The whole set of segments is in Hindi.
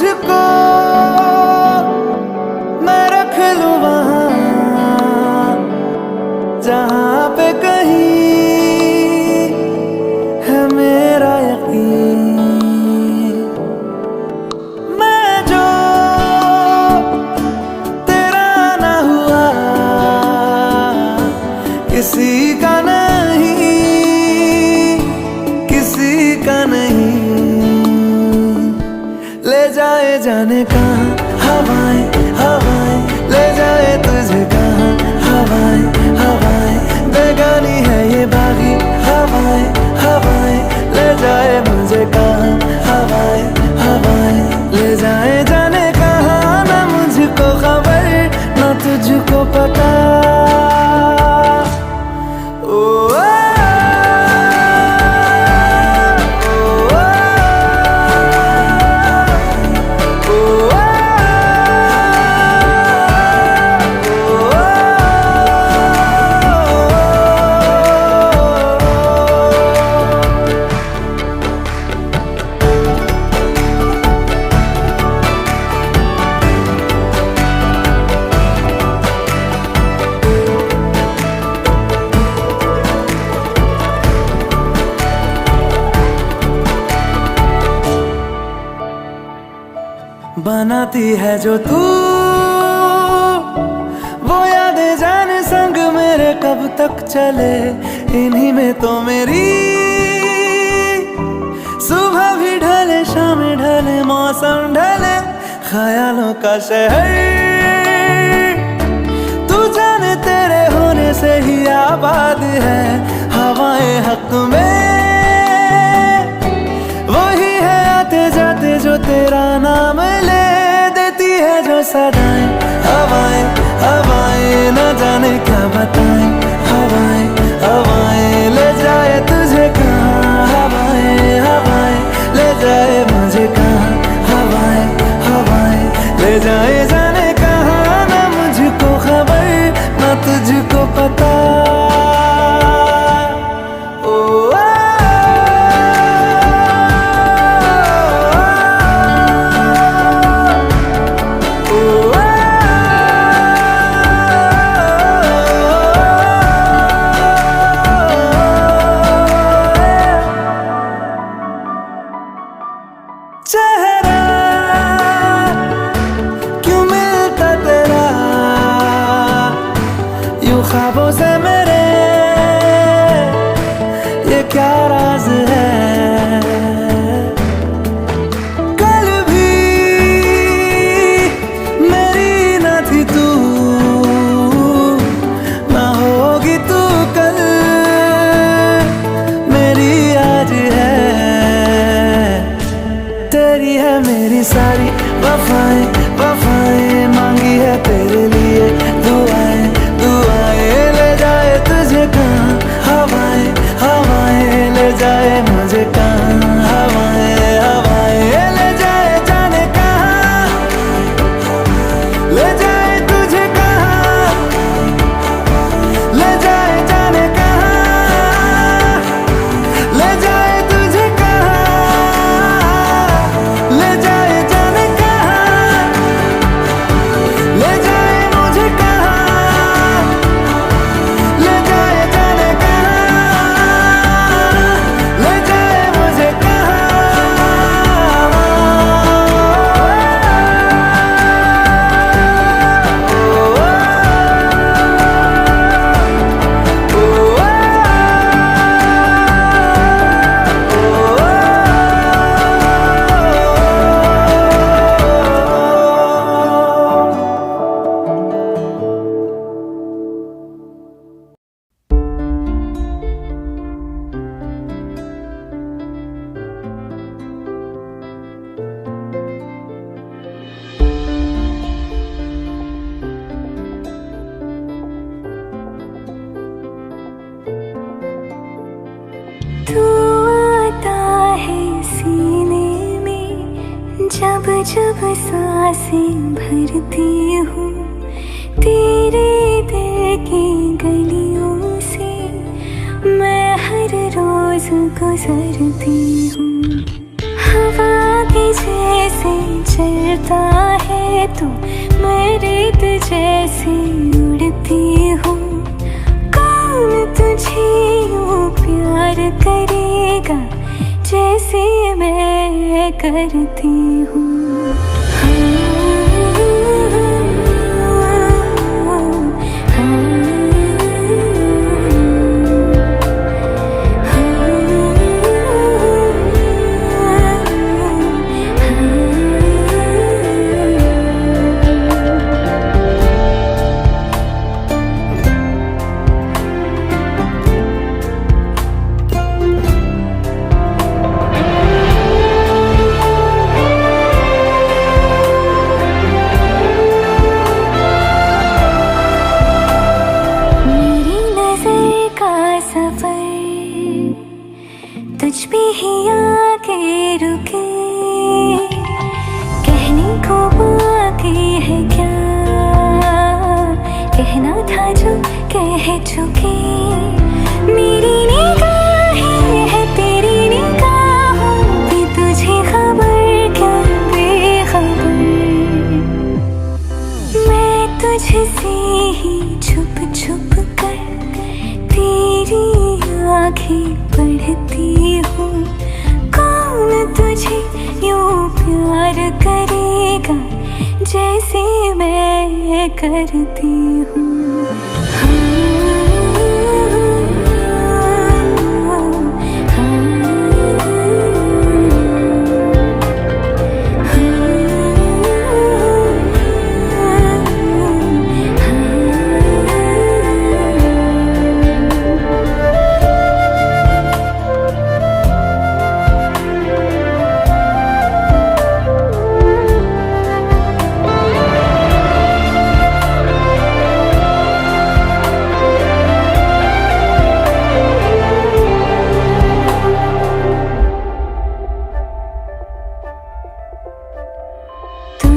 मुझको मैं रख लूं वहां जहां पे कहीं है मेरा यकीन। मैं जो तेरा ना हुआ किसी का नहीं, किसी का नहीं। ले जाए जाने कहाँ हवाएं हवाएं, ले जाए तुझे कहाँ हवाएं हवाएं। बेगानी है ये बागी हवाएं हवाएं, ले जाए मुझे कहाँ हवाएं हवाएं। ले जाए जाने कहाँ, ना मुझको खबर ना तुझको पता। बनाती है जो तू वो यादें जाने संग मेरे कब तक चले। इन्हीं में तो मेरी सुबह भी ढले शाम ढले मौसम ढले। ख्यालों का शहर तू जाने तेरे होने से ही आबाद है। हवाएं हक में वही है आते जाते जो तेरा नाम ले देती है जो सदाएं। हवाएं हवाएं न जाने क्या बताएं। हवाएं हवाएं ले जाए तुझे कहाँ हवाएं हवाएं, ले जाए मुझे कहाँ हवाएं हवाएं। ले जाए जाने कहाँ, ना मुझको खबर ना तुझको पता। चेहरा क्यों मिलता तेरा यूं ख्वाबों से मेरे, ये क्या राज है। कल भी मेरी न थी तू, ना होगी तू कल मेरी आज है। तेरी है मेरी सारी वफाएं वफाएं, मांगी है तेरे लिए दुआएं दुआएं। ले जाए तुझे कहाँ हवाएं हवाएं, ले जाए मुझे कहाँ हवाएं हवाएं। ले जाए जाने कहाँ, ले जाए तुझे कहाँ, ले जाए जाने कहाँ, ले जाए तुझे कहाँ, ले जाए जाने कहाँ, ले जाए मुझे कहाँ, ले जाए जाने कहाँ, ले जाए मुझे कहाँ। तू आता है सीने में जब जब सांसें भरती हूँ। तेरे दिल की गलियों से मैं हर रोज गुजरती हूँ। हवा की जैसे चलता है तू, मैं रेत जैसे उड़ती हूँ। कौन तुझे यूँ प्यार करेगा जैसे मैं करती हूँ। तुझ पे ही आके रुके, कहने को बाकी है क्या, कहना था जो कह चुके। मेरी निगाहें है तेरी निगाहों पे, तुझे खबर क्या बेखबर। मैं तुझसे ही छुप छुप कर तेरी आँखें पढ़ती हूँ। कौन तुझे यूँ प्यार करेगा जैसे मैं करती हूँ।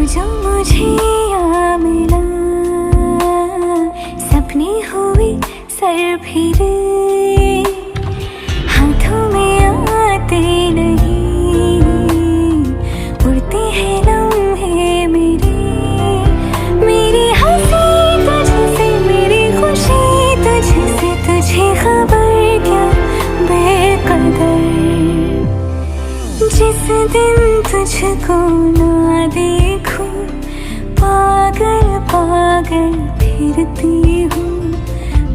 जो मुझे यहाँ मिला, सपने हुए सर फिरे, हाथों में आते नहीं, उड़ते हैं लम्हे मेरे। मेरी हंसी तुझसे, मेरी खुशी तुझसे, तुझे खबर क्या बेकदर। जिस दिन तुझको ना देखूं, पागल पागल फिरती हूँ।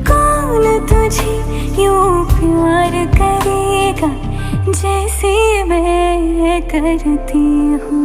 कौन तुझे यूँ प्यार करेगा जैसे मैं करती हूँ।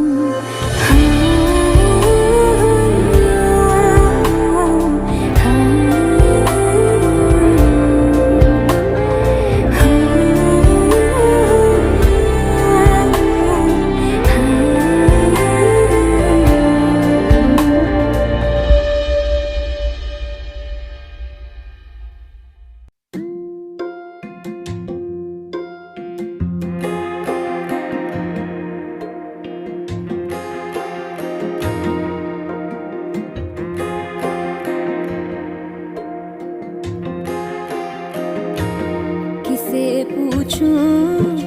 पूछूं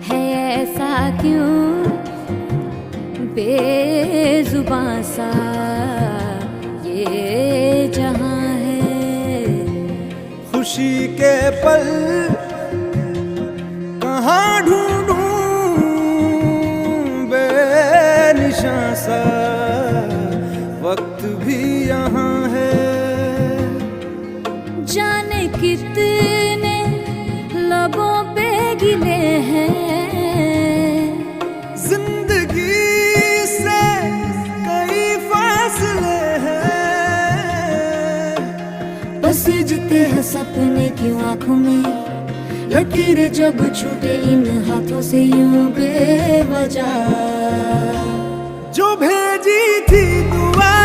है ऐसा क्यों बेजुबां सा ये जहां है। खुशी के पल कहाँ ढूंढूं बेनिशां सा, वक्त भी यहाँ है। जाने कितने लबों पे गिले हैं, जिंदगी से कई फासले हैं। बसीजते हैं सपने की आंखों में, लकीरें जब छूटे इन हाथों से यूं बेवजह। जो भेजी थी दुआ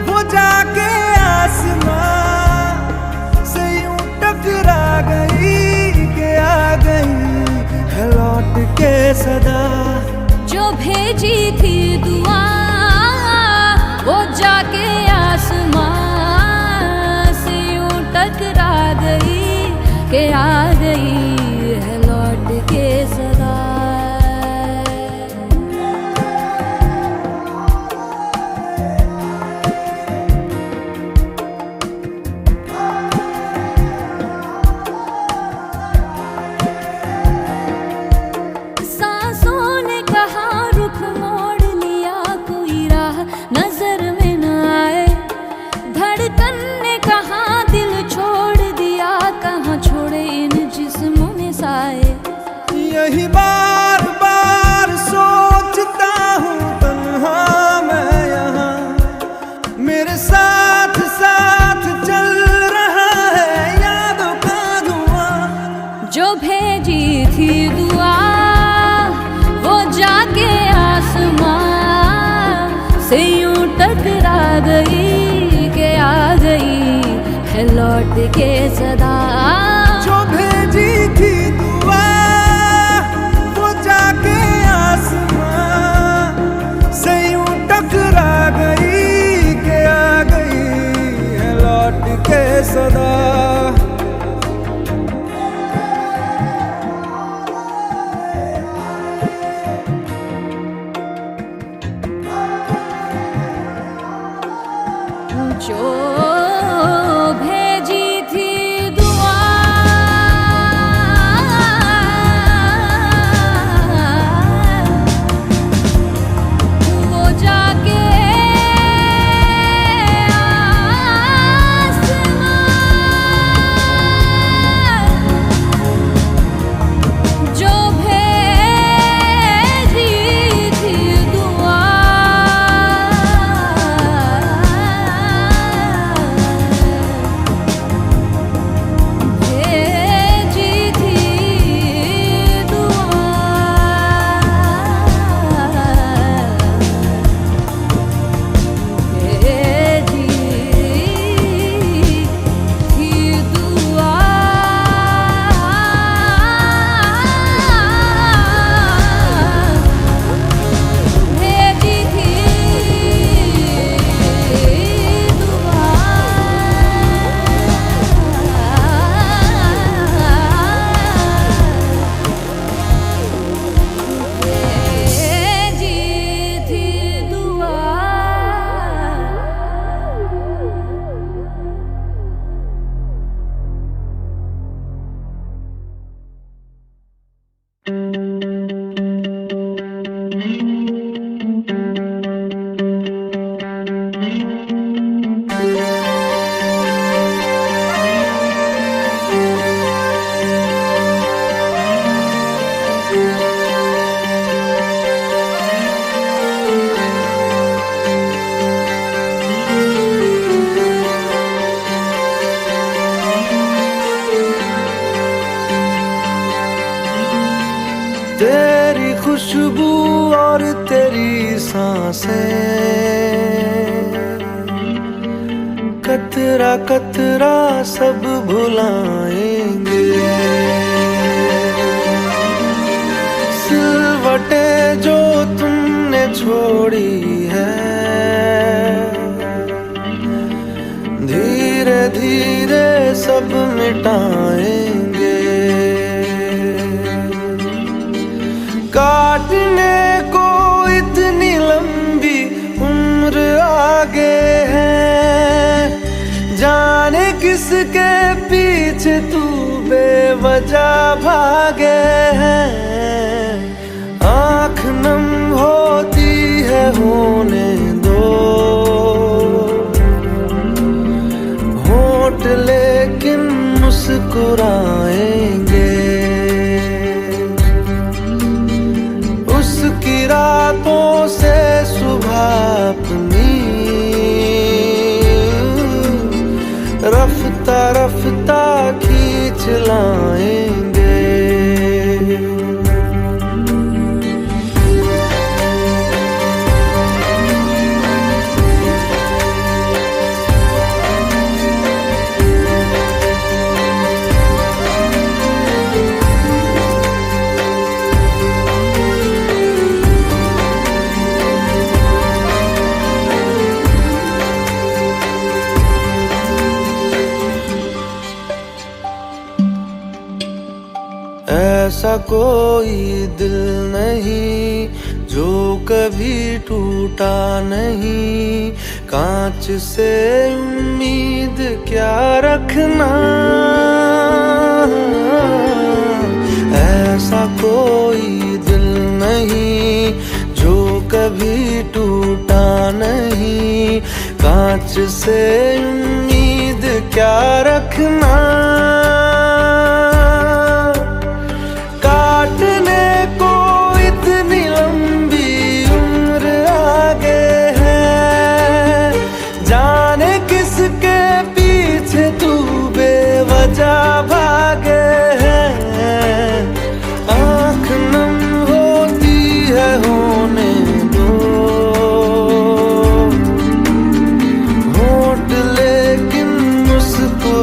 वो जाके आसमां से यूं टकरा गई कि आ गई है लौट के सदा। जो भेजी थी दुआ वो जाके आसमां से यूं टकरा गई कि आ गई है लौट के सदा। है लौट के सदा। जो भेजी थी दुआ वो जाके आसमां से यूं टकरा गई के आ गई है लौट के सदा। जो भेजी थी दुआ वो जाके आसमां। जो भेजी थी दुआ तेरी खुशबू और तेरी सांसें कतरा कतरा सब भुलाएंगे। सिलवटे जो तुमने छोड़ी है धीरे धीरे सब मिटाएंगे। काटने को इतनी लंबी उम्र आगे है जाने किसके पीछे तू बेवजह भागे है। आँख नम होती है होने दो होंठ लेकिन मुस्कुराएंगे। उसकी रातों से सुबह अपनी रफ्ता रफ्ता खींच लाएंगे। ऐसा कोई दिल नहीं जो कभी टूटा नहीं। कांच से उम्मीद क्या रखना। ऐसा कोई दिल नहीं जो कभी टूटा नहीं। कांच से उम्मीद क्या रखना। काटने को इतनी लंबी उम्र आगे है जाने किसके पीछे तू बेवजह भागे है। आँख नम होती है होने दो होंठ लेकिन मुस्कुरा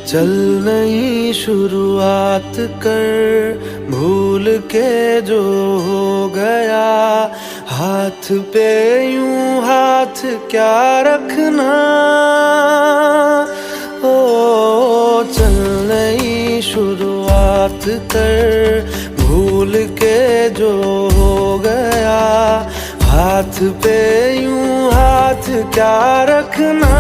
चल नई शुरुआत कर, भूल के जो हो गया, हाथ पे यूं हाथ क्या रखना। ओ चल नई शुरुआत कर, भूल के जो हो गया, हाथ पे यूं हाथ क्या रखना।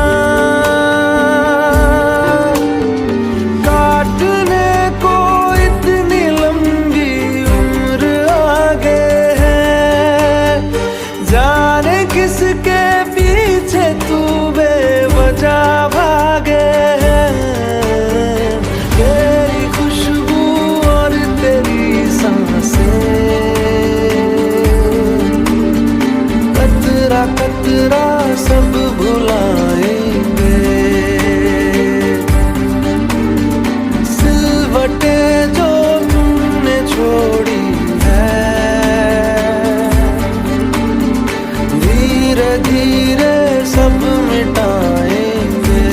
काटने को इतनी लंबी उम्र आगे है, जाने किसके पीछे तू बेवजह भागे है। तेरी खुशबू और तेरी सांसें कतरा कतरा सब भुलाएंगे। सिलवटे जो तुमने छोड़ी है, धीरे धीरे सब मिटाएंगे।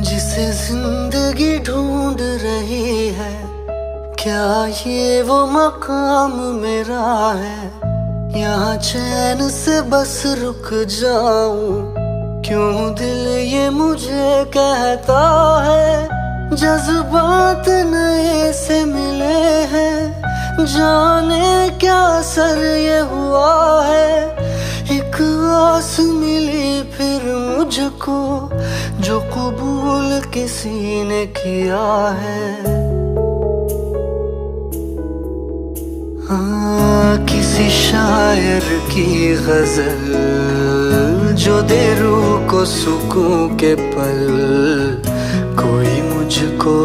जिसे जिंदगी ढूंढ रही है, क्या ये वो मकाम मेरा है। यहाँ चैन से बस रुक जाऊं, क्यों दिल ये मुझे कहता है। जज्बात नए से मिले हैं, जाने क्या असर ये हुआ है। एक आस मिली फिर मुझको, जो कबूल किसी ने किया है। हाँ, किसी शायर की गजल जो दे रूह को सुकून के पल। कोई मुझको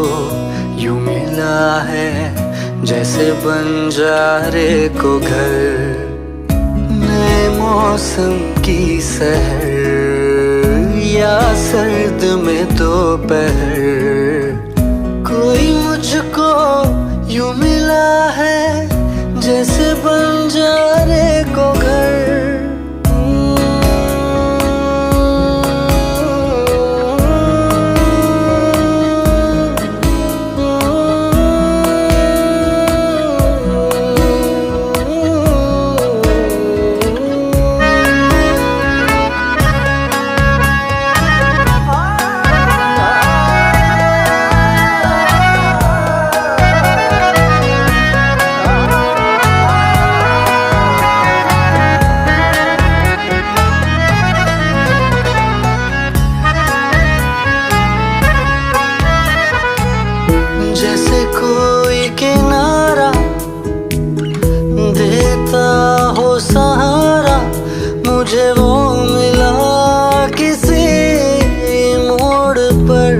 यूं मिला है, जैसे बंजारे को घर। नए मौसम की सहर या सर्द में दोपहर। कोई मुझको यूं मिला है, जैसे बंजारे को घर। जैसे कोई किनारा देता हो सहारा, मुझे वो मिला किसी मोड़ पर।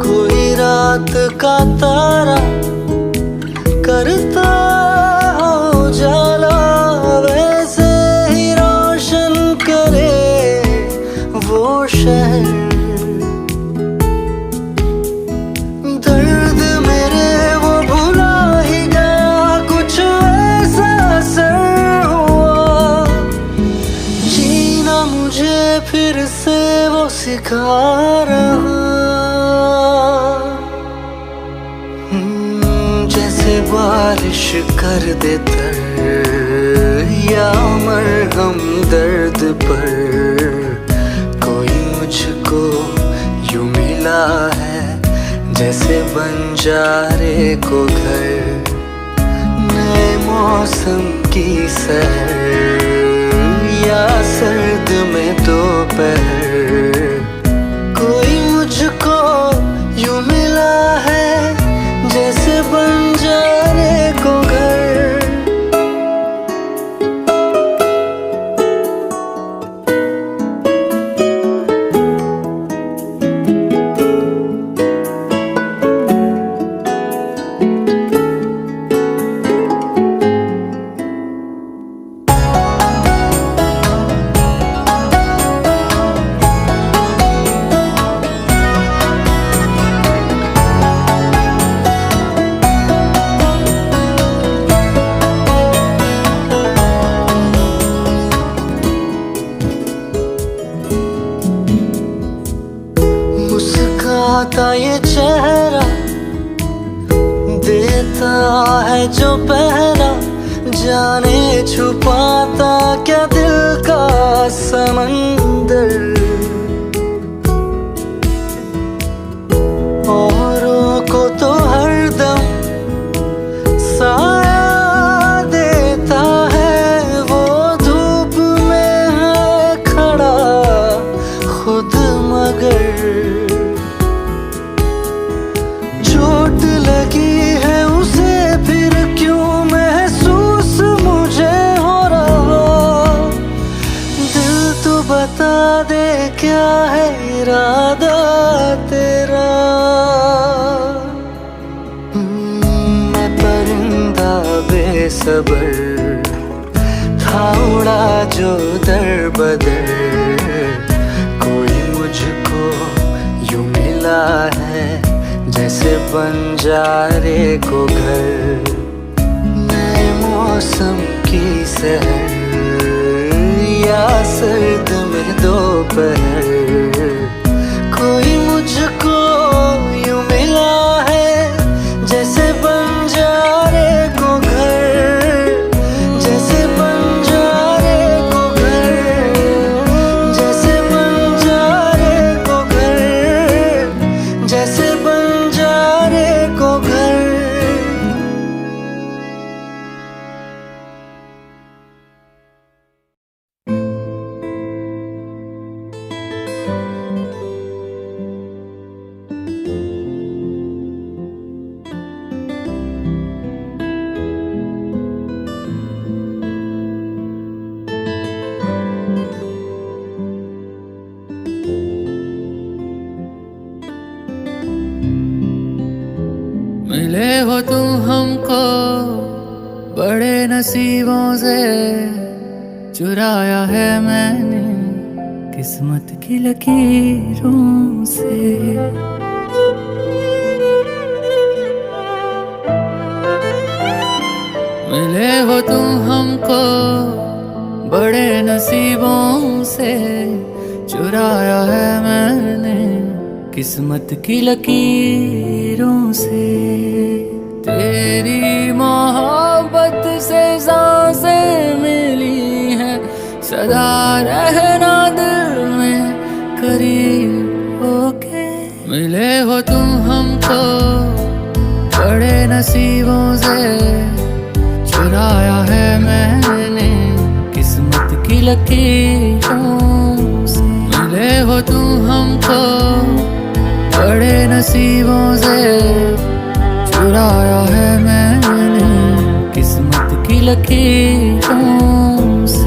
कोई रात का तारा करता हो जाला, वैसे ही रोशन करे वो शहर। फिर से वो सिखा रहा, जैसे बारिश कर दे तर, या मरहम दर्द पर। कोई मुझ जैसे बंजारे को घर, नए मौसम की सहर या सर्द में दोपहर। कोई मुझको यूं मिला है जैसे बंजारे को घर। मुस्काता ये चेहरा देता है जो पहरा, जाने छुपाता क्या दिल का समंदर। औरों को तो हरदम साया देता है, वो धूप में है खड़ा खुद मगर। चोट लगी है उसे फिर क्यों महसूस मुझे हो रहा। दिल तो बता दे क्या है इरादा तेरा। मैं परिंदा बेसबर था उड़ा जो दर बदर। कोई मुझको यूं मिला है जैसे बंजारे को घर, नए मौसम की सहर या सर्द में दोपहर। कोई मुझको यूं मिला है जैसे बंजारे को घर, जैसे बंजारे को घर, जैसे बंजारे को घर, जैसे बंजारे को घर। मिले हो तुम हमको बड़े नसीबों से, चुराया है मैंने किस्मत की लकीरों से। मिले हो तुम हमको बड़े नसीबों से, चुराया है मैंने किस्मत की लकीरों से। तेरी मोहब्बत से सांसें मिली हैं, सदा रहना दिल में करीब होके। मिले हो तुम हमको बड़े नसीबों से, चुराया है मैंने किस्मत की लकीरों से। मिले हो तुम हमको बड़े नसीबों से, चुराया है मैंने किस्मत की लकीरों से।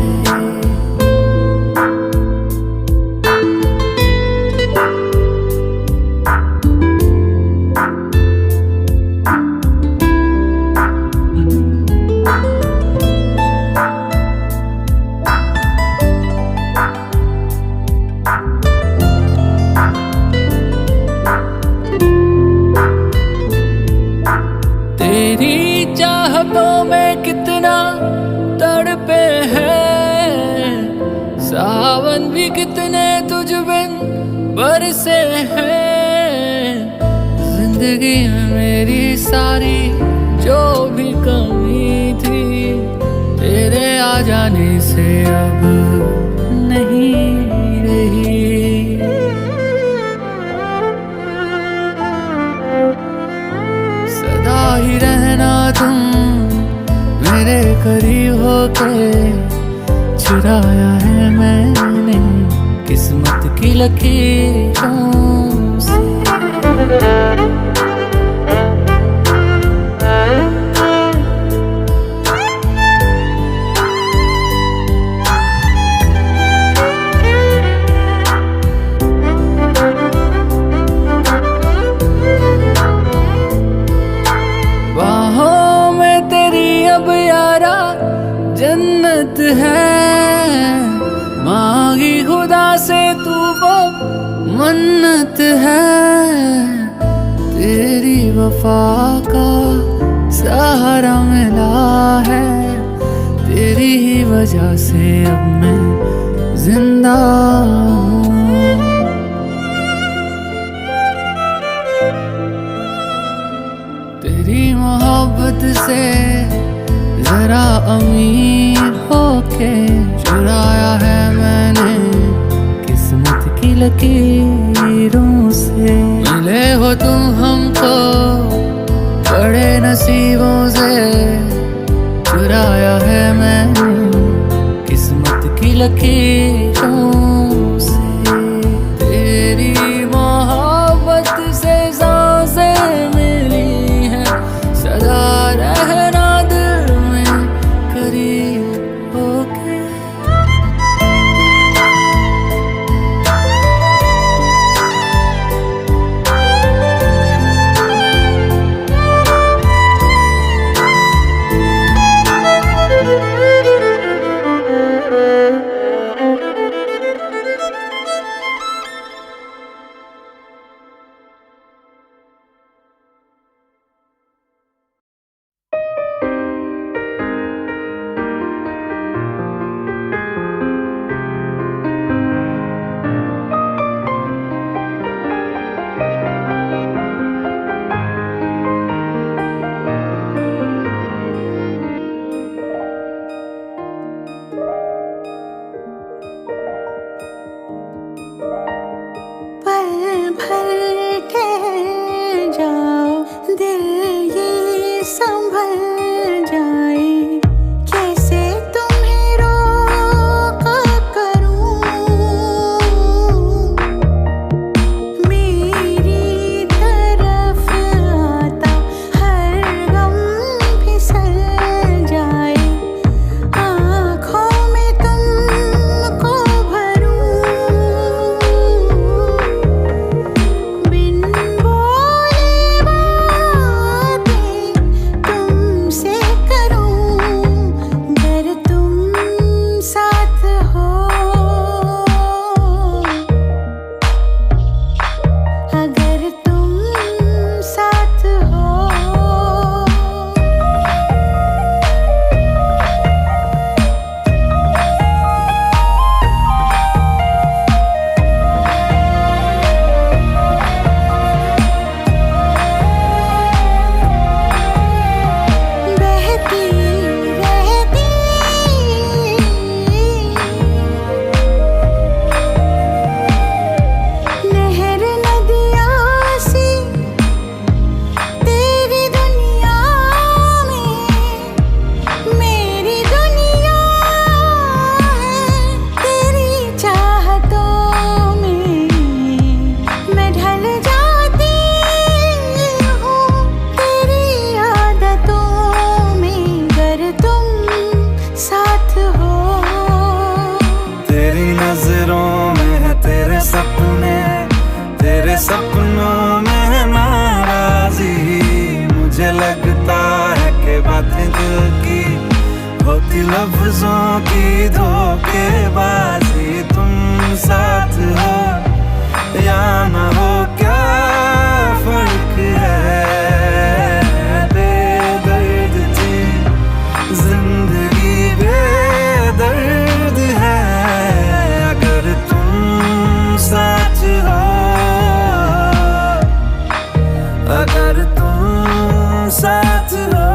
चाहतों में कितना तड़पे हैं, सावन भी कितने तुझ बिन बरसे हैं। जिंदगी में मेरी सारी जो भी कमी थी, तेरे आ जाने से अब नहीं रही। करीब होके चुराया है मैंने किस्मत की लकीरों से। बाहों में तेरी अब यारा जन्नत है, मांगी खुदा से तू वो मन्नत है। तेरी वफा का सहारा मिला है, तेरी ही वजह से अब मैं जिंदा हूँ। तेरी मोहब्बत से जरा अमीर होके चुराया है मैंने किस्मत की लकीरों से। मिले हो तुम हमको बड़े नसीबों से, चुराया है मैंने किस्मत की लकीरों से। तेरी मोहब्बत से सांसें मिली हैं, सदा रहना दिल में करीब होके। सपनों में नाराजी, मुझे लगता है कि बातें दिल की होती लफ्जों की धोखेबाजी। तुम साथ हो या ना हो क्या फर्क है, बेदर्द थी जिंदगी बेदर्द है। अगर तुम साथ हो, अगर तुम साथ हो।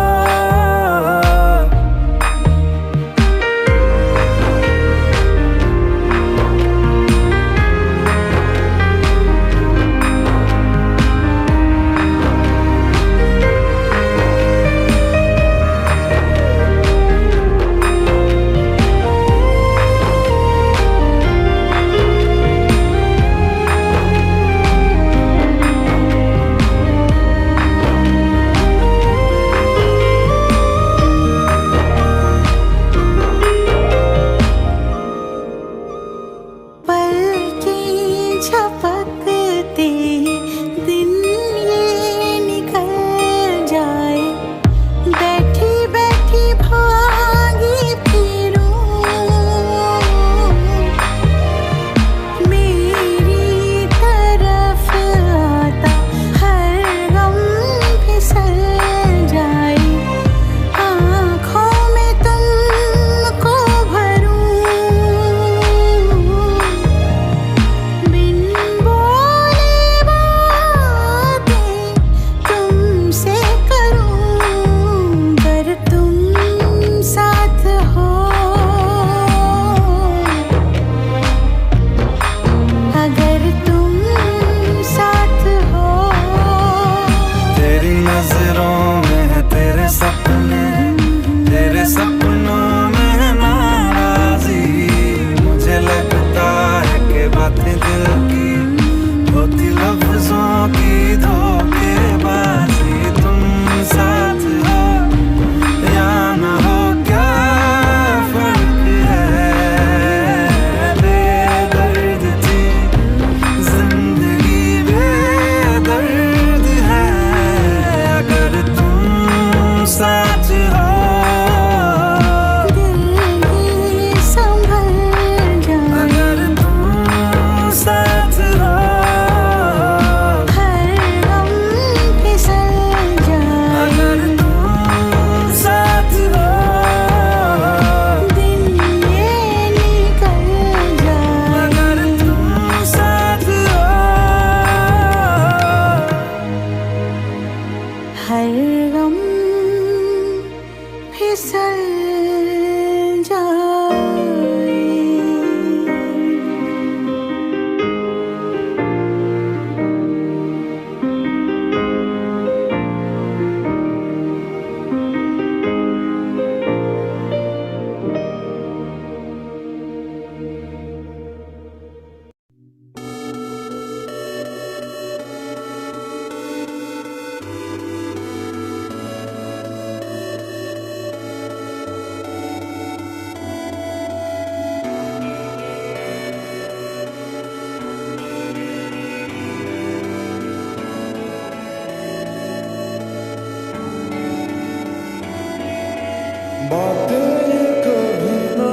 बातें कभी ना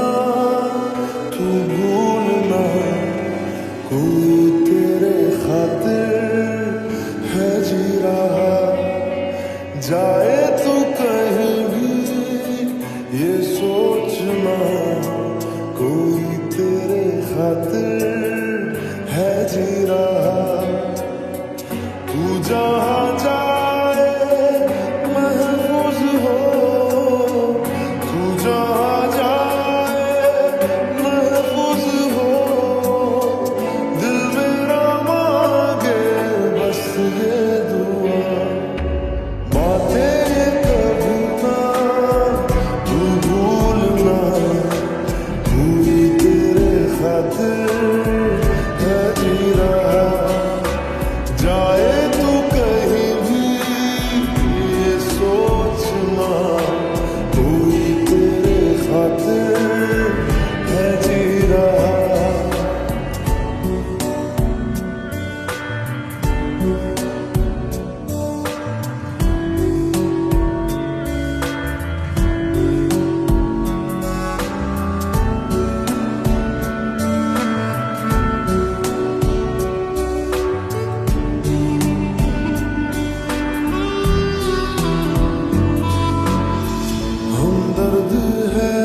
तू भूलना, कोई तेरे खातिर है जी रहा। जाए तू कहीं भी ये सोचना, कोई तेरे खातिर है जी रहा। तू जहाँ जाए महफूज हो, तू जहाँ जाए महफूज हो। दिल मेरा मांगे बस ये दुआ, बातें कभी ना तू भूलना, कोई तेरे खातिर है जी रहा। जाए तू कहीं भी ये सोचना, कोई तेरे खातिर है जी रहा। हमदर्द है,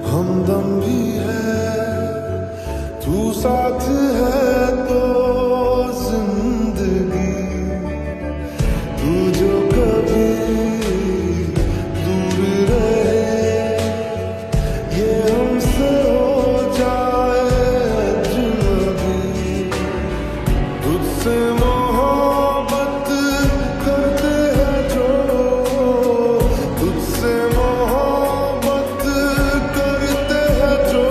हमदम भी है, तू साथ है तो जिंदगी। तू जो कभी दूर रहे, ये हमसे हो जाए अजनबी। तुझसे मोहब्बत करते हैं जो, तुझसे मोहब्बत करते हैं जो,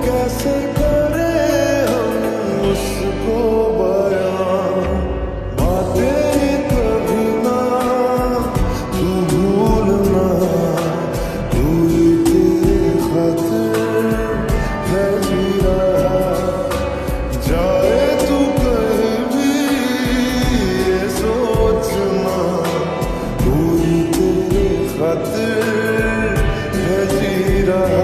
कैसे करें हम उसको बयां। बातें कभी ना तू भूलना, कोई तेरे खातिर है जी रहा। जाए तू कहीं भी ये सोचना, कोई तेरे खातिर है जी रहा।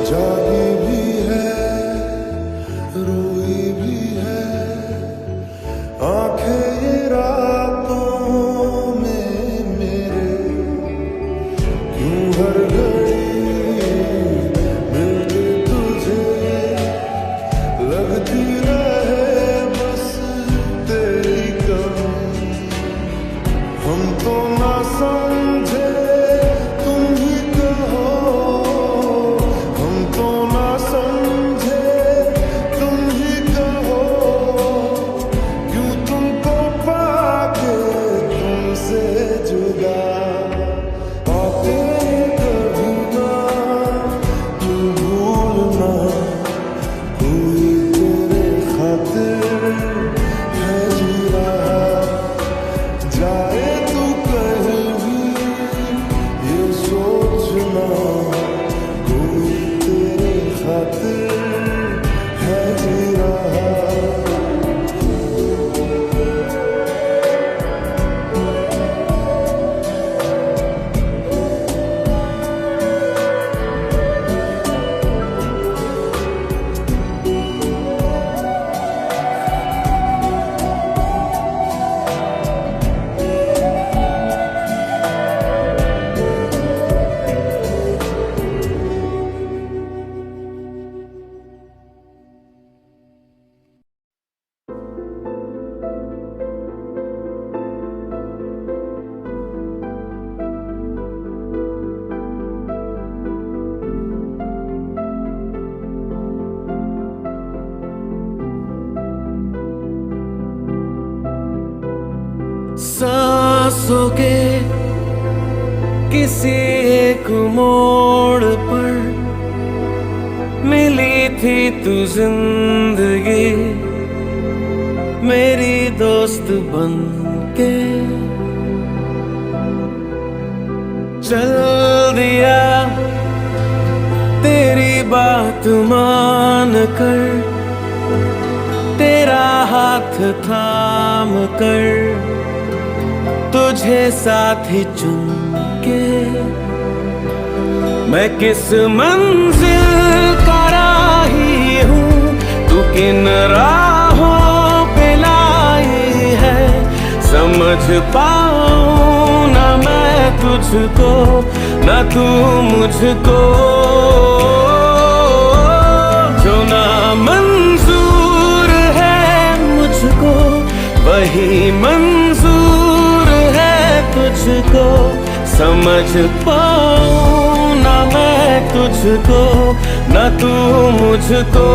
जागी भी है, रोई भी है, आंखें ये रातों में मेरे। क्यों हर घड़ी मिलके तुझे लगती रहे बस तेरी कमी। हम तो ना समझे तुम ही कहो, हम तो ना समझे तुम ही कहो। क्यों तुमको पाके तुमसे जुदा, बातें कभी ना तू भूलना, कोई तेरे सांसों के किसी एक मोड़ पर मिली थी तू जिंदगी, मेरी दोस्त बन के चल दिया तेरी बात मान कर, तेरा हाथ थाम कर तुझे साथ ही चुन के मैं किस मंजिल का राही हूँ, तू किन राहों पे लाई है, समझ पाऊँ ना मैं तुझको ना तू मुझको, जो ना मंजूर है मुझको वही मंजूर है तुझको, समझ पाऊँ ना मैं तुझको ना तू मुझको।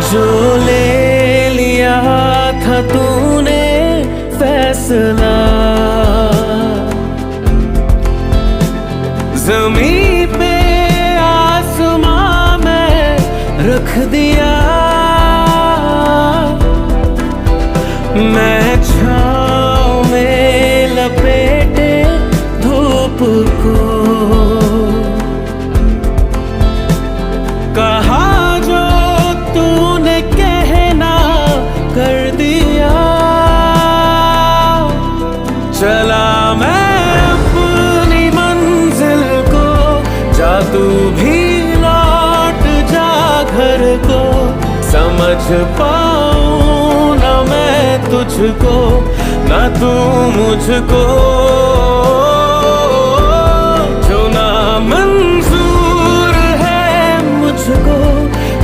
जो ले लिया था तूने फैसला, ज़मीं पे आसमां में रख दिया, मैं छाँव में लपेटे धूप को, कहा जो तूने कहना कर दिया, चला मैं अपनी मंजिल को, जा तू भी लौट जा घर को, समझ पाऊँ ना मैं तुझको ना तू मुझको, जो ना मंजूर है मुझको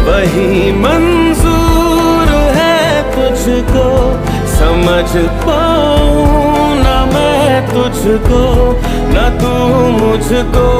वही मंजूर है तुझको, समझ पाऊँ ना मैं तुझको ना तू मुझको।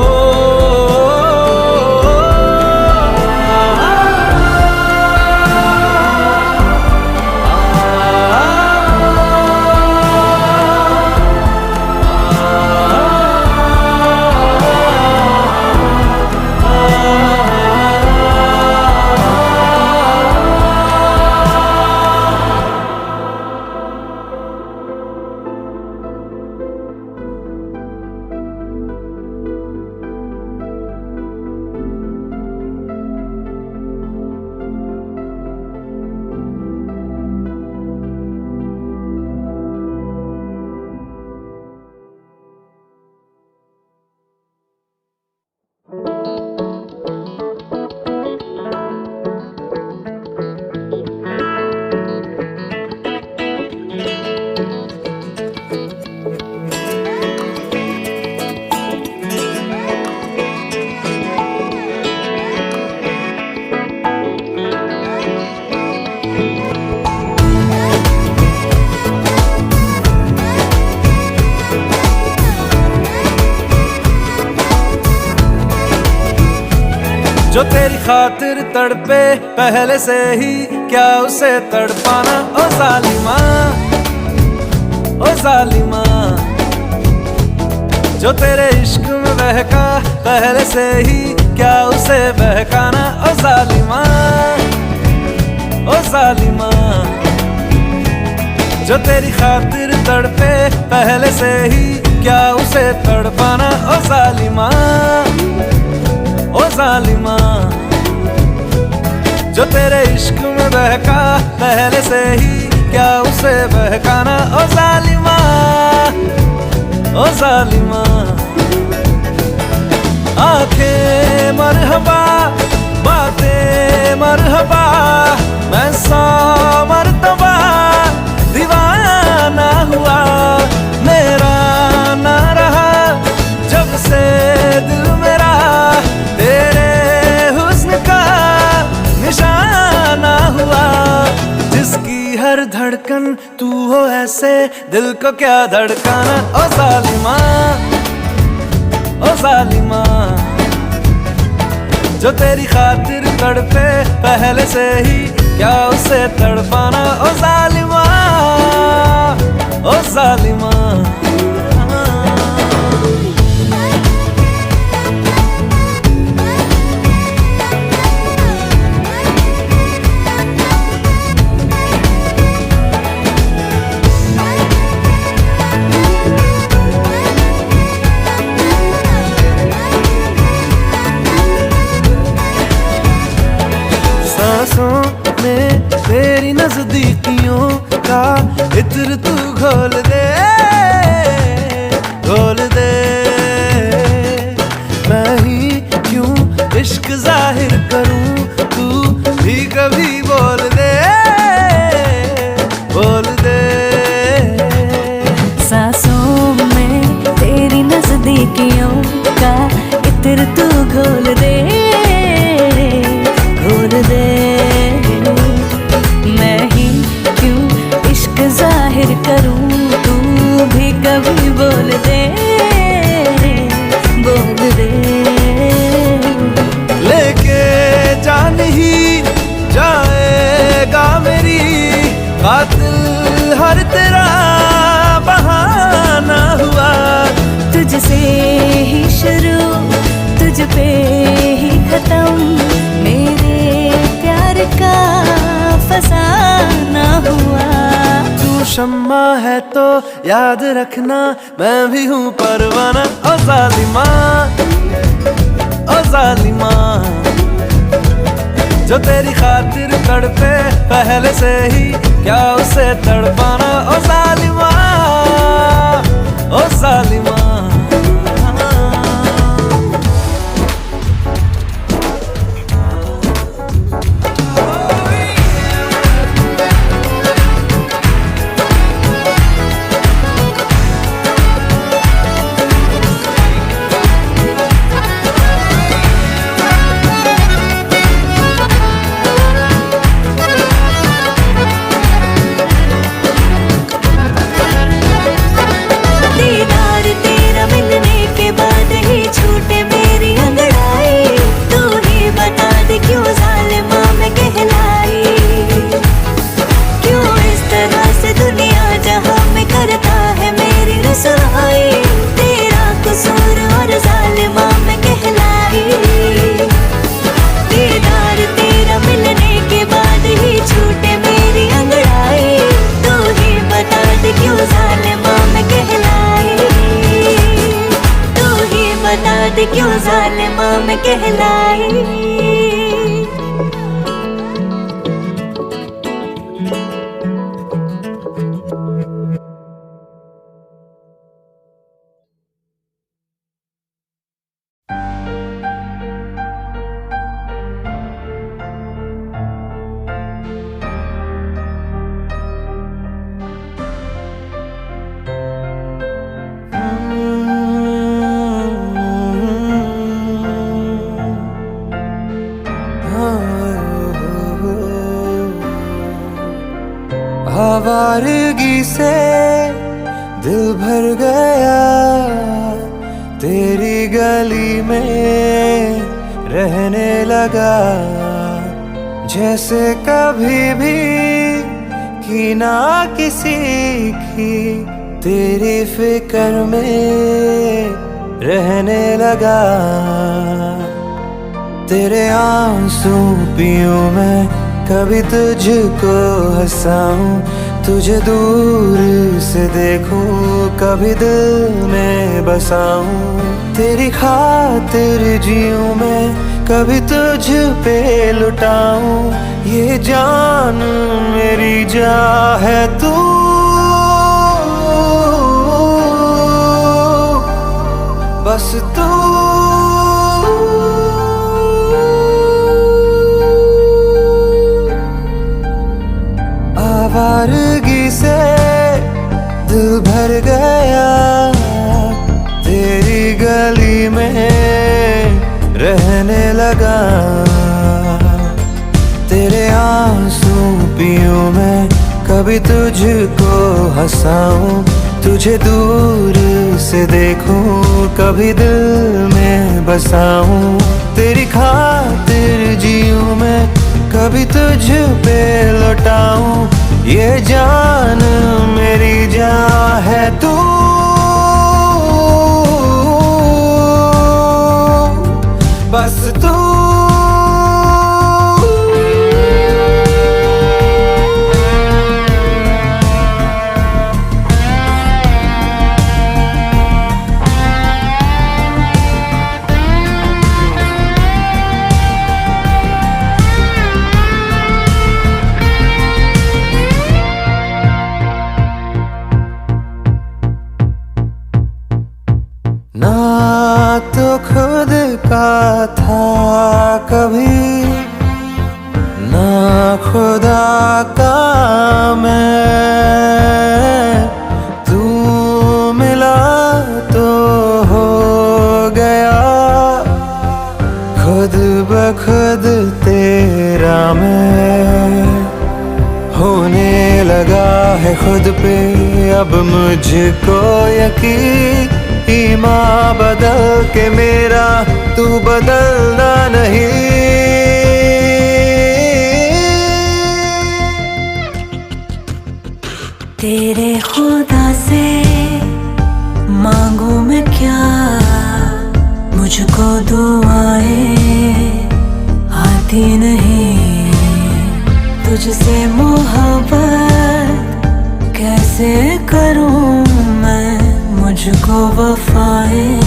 जो तेरी खातिर तड़पे पहले से ही क्या उसे तड़पाना, ओ जालिमा ओ जालिमा, जो तेरे इश्क में बहका पहले से ही क्या उसे बहकाना, ओ जालिमा ओ जालिमा, जो तेरी खातिर तड़पे पहले से ही क्या उसे तड़पाना, ओ जालिमा ओ जालिमा, जो तेरे इश्क में बहका पहले से ही क्या उसे बहकाना, ओ जालिमा ओ जालिमा। आंखें मरहबा बातें मरहबा, मैं 100 मरतबा दीवाना हुआ। मेरा ना रहा जब से दिल मेरा तेरे हुस्न का निशाना हुआ। जिसकी हर धड़कन तू हो ऐसे, दिल को क्या धड़काना। ओ जालिमा, ओ जालिमा, जो तेरी खातिर तड़पे पहले से ही, क्या उसे तड़पाना। ओ जालिमा, ओ जालिमा। सांसों में तेरी नजदीकियों का इत्र तू घोल दे, घोल दे। मैं ही क्यों इश्क जाहिर करूं, तू भी कभी बोल दे, बोल दे। सांसों में तेरी नजदीकियों का इत्र तू घोल दे, घोल दे। मैं ही क्यों इश्क जाहिर करूं, तू भी कभी बोल दे, बोल दे। लेके जान ही जाएगा मेरी, कातिल हर तेरा बहाना हुआ। तुझसे ही शुरू, तुझ पे ही खत्म, मेरे प्यार का फसाना हुआ। तू शम्मा है तो याद रखना, मैं भी हूँ परवाना। ओ जालिमा, ओ जालिमा, जो तेरी खातिर तड़पे पहले से ही, क्या उसे तड़पाना। ओ जालिमा, ओ जालिमा। क्यों जालिमा मैं कहलाई। आवारगी से दिल भर गया, तेरी गली में रहने लगा। जैसे कभी भी की ना किसी की, तेरी फिक्र में रहने लगा। तेरे आंसू पीऊं मैं, कभी तुझको हंसाऊं, तुझे दूर से देखूं, कभी दिल में बसाऊं। तेरी खातिर जीऊं मैं, कभी तुझ पे लुटाऊं। ये जान मेरी जा है तू, बस तू। में रहने लगा। तेरे आंसू पियूं मैं, कभी तुझको हंसाऊं, तुझे दूर से देखूं, कभी दिल में बसाऊं। तेरी खातिर जीऊं मैं, कभी तुझ पे लौटाऊं। ये जान मेरी जान है तू, बस तू। ना तो खुद का था कभी, ना खुदा का मैं। तू मिला तो हो गया खुद बखुद तेरा मैं। होने लगा है खुद पे अब मुझको यकीन, ईमान बदल के मेरा तू बदलना नहीं। तेरे खुदा से मांगू मैं क्या, मुझको दुआएं आती नहीं। तुझसे मोहब्बत कैसे करूं मैं, मुझको वफाएं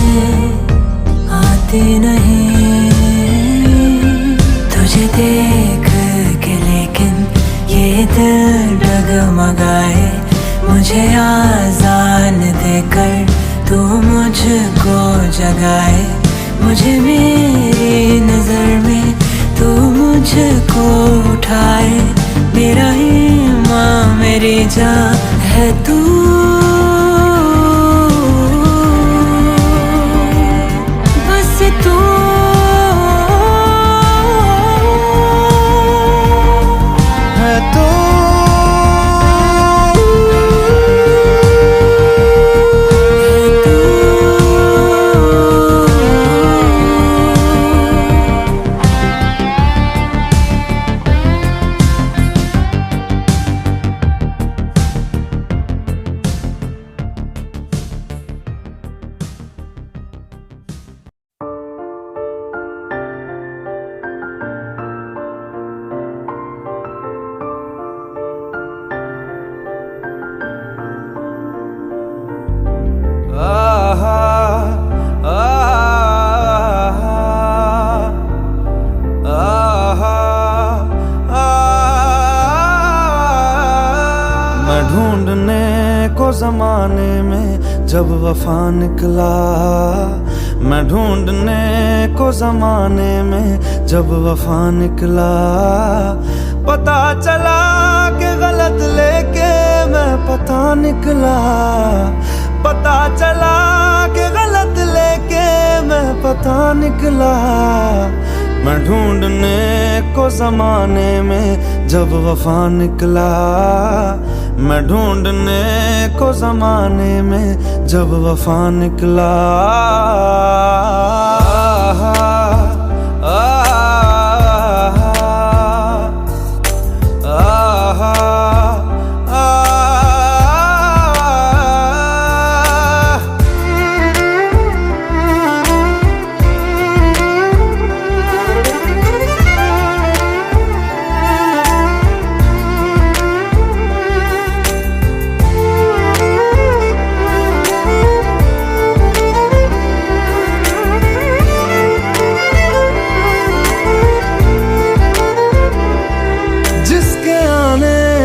आती नहीं। तुझे देख के लेकिन ये दिल डगमगाए, मुझे आजान देकर तू मुझको जगाए। मुझे मेरी नजर में तू मुझको उठाए, मेरा ईमान मेरी जान है तू। मैं ढूंढने को जमाने में जब वफा निकला, मैं ढूंढने को जमाने में जब वफा निकला। पता चला कि गलत लेके मैं पता निकला, पता चला कि गलत लेके मैं पता निकला। मैं ढूंढने को जमाने में जब वफा निकला, मैं ढूंढने को जमाने में जब वफा निकला।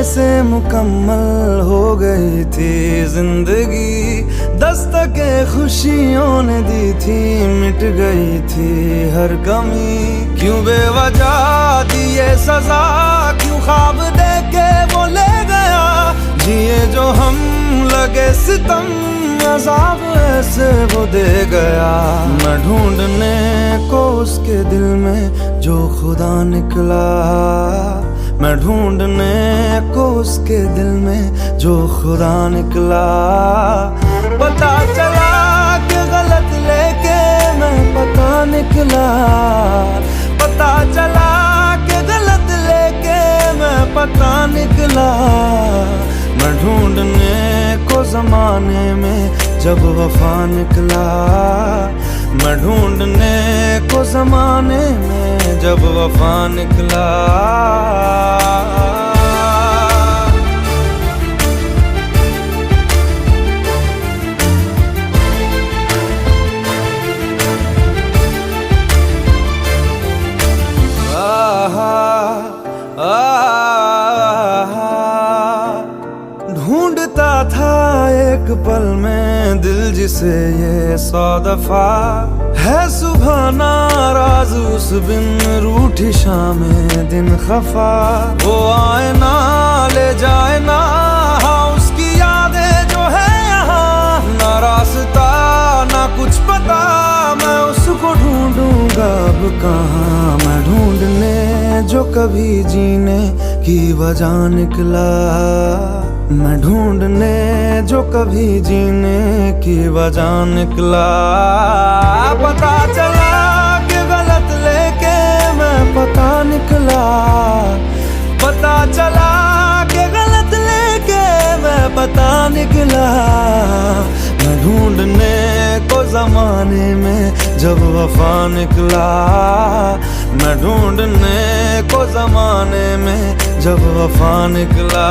से मुकम्मल हो गई थी जिंदगी, दस्तके खुशियों ने दी थी, मिट गई थी हर कमी। क्यों बेवजह दी ये सजा, क्यों ख्वाब देके वो ले गया। जिए जो हम लगे सितम, अज़ाब ऐसे वो दे गया। मैं ढूंढने को उसके दिल में जो खुदा निकला, मैं ढूंढने को उसके दिल में जो खुदा निकला। पता चला कि गलत लेके मैं पता निकला, पता चला कि गलत लेके मैं पता निकला। मैं ढूंढने को जमाने में जब वफा निकला, मैं ढूंढने को जमाने में जब वफा निकला। ढूंढता था एक पल में दिल जिसे ये 100 दफा, है सुबह नाराज उस बिन रूठी शामें दिन खफा। वो आए ना ले जाए ना उसकी यादें जो है यहाँ, ना रास्ता ना कुछ पता, मैं उसको ढूंढूंगा अब कहाँ। मैं ढूंढने जो कभी जीने की वजह निकला, मैं ढूंढने जो कभी जीने की वजह निकला। पता चला कि गलत लेके मैं पता निकला, पता चला कि गलत लेके मैं पता निकला। मैं ढूंढने को जमाने में जब वफा निकला, मैं ढूंढने को जमाने में जब वफा निकला।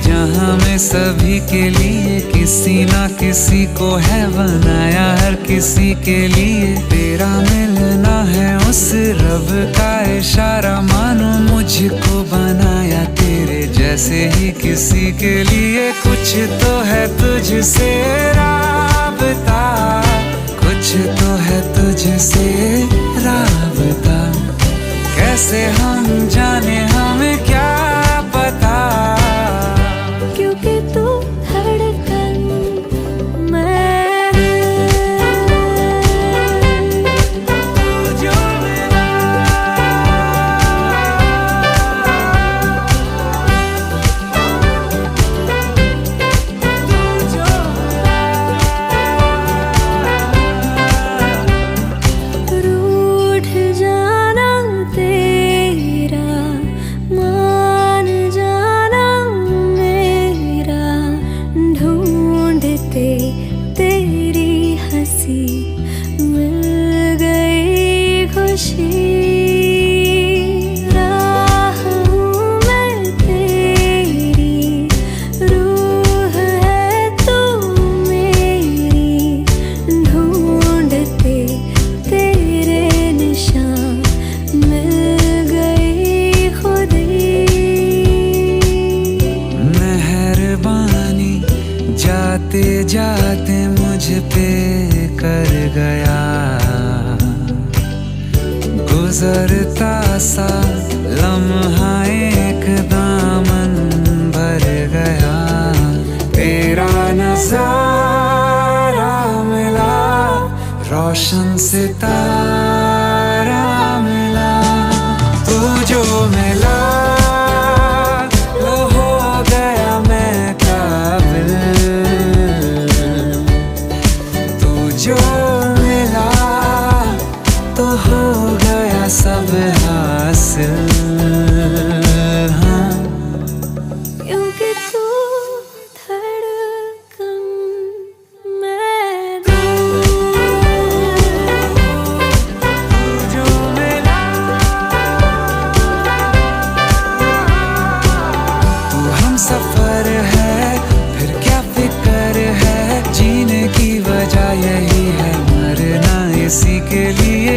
जहां में सभी के लिए किसी ना किसी को है बनाया, हर किसी के लिए तेरा मिलना है उस रब का इशारा। मानो मुझको बनाया तेरे जैसे ही किसी के लिए, कुछ तो है तुझसे राबता, कुछ तो है तुझसे राबता। कैसे हम जाने हमें क्या पता, क्योंकि तू धड़कन मैं जो मिला तू जो मिला। सी मिल गई खुशी। राह हूँ मैं तेरी, रूह है तू मेरी, ढूंढते तेरे निशान मिल गई खुदी। मेहरबानी जाते जाते मुझ पे कर गया, गुजरता सा लम्हा एक दामन भर गया। तेरा नजारा मिला, रोशन सितारा मिला, तू जो मिला वो हो गया मैं काबिल। तू जो मिला तो हो गया सब हासिल। हाँ। क्योंकि तू धड़कन मैं दिल। जो मिला तू हम सफर है, फिर क्या फिक्र है, जीने की वजह यही है, मरना इसी के लिए।